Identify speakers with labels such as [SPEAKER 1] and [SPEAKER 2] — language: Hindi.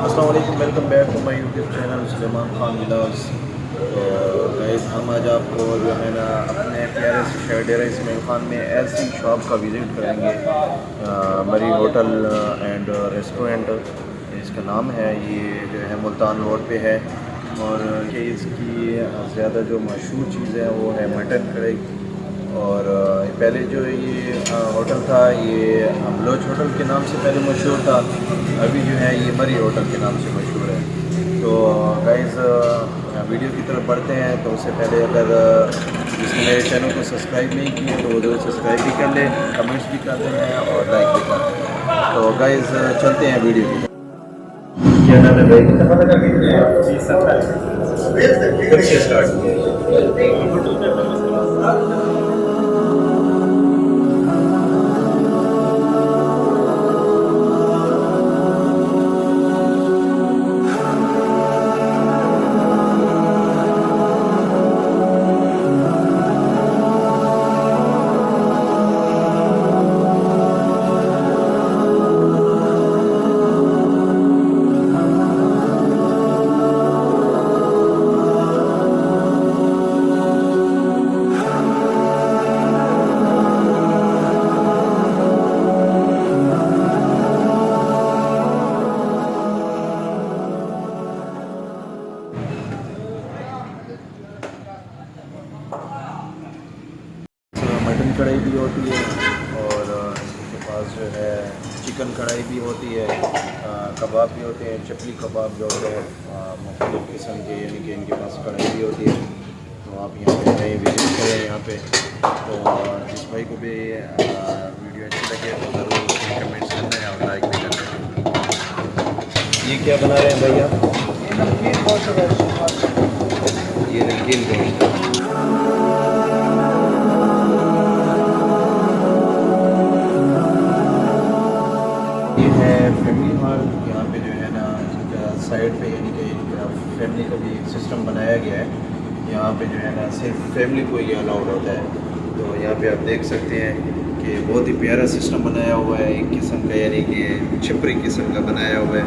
[SPEAKER 1] अस्सलामुअलैकुम, welcome back to my YouTube channel Suleman Khan vlogs. तो गाइस, हम आज आपको जो है ना अपने प्यारे से शहर डेरा इस्माइल खान में ऐसी शॉप का विज़िट करेंगे, मरी होटल एंड रेस्टोरेंट इसका नाम है। ये जो है मुल्तान रोड पे है और ये इसकी ज़्यादा जो मशहूर चीज़ है वो है मटन कढ़ाई। और पहले जो ये होटल था ये बलोच होटल के नाम से पहले मशहूर था, अभी जो है ये मरी होटल के नाम से मशहूर है। तो गाइस, वीडियो की तरफ बढ़ते हैं। तो उससे पहले अगर जिसने मेरे चैनल को सब्सक्राइब नहीं किए तो वो जरूर सब्सक्राइब भी कर लें, कमेंट्स भी कर दें और लाइक भी कर दें। तो गाइस, चलते हैं वीडियो की तरफ। क्या नाम है भाई? कब से स्टार्ट किया? मटन कढ़ाई भी होती है और इनके पास जो है चिकन कढ़ाई भी होती है, कबाब भी होते हैं, चपली कबाब जो होते हैं मुख्तलिफ़ किस्म के, यानी कि इनके पास कढ़ाई भी होती है। तो आप यहाँ पे नए विज़िट करें यहाँ पे। तो जिस भाई को भी वीडियो अच्छी लगे तो ज़रूर कमेंट्स करना है और लाइक भी करना है। ये क्या बना रहे हैं भाई आप? ये नमकीन गोश्त। ये है फैमिली हॉल। यहाँ पे जो है ना साइड पे यानी कि फैमिली का भी एक सिस्टम बनाया गया है। यहाँ पे जो है ना सिर्फ फैमिली को ही अलाउड होता है। तो यहाँ पे आप देख सकते हैं कि बहुत ही प्यारा सिस्टम बनाया हुआ है, एक किस्म का यानी कि छपरी किस्म का बनाया हुआ है।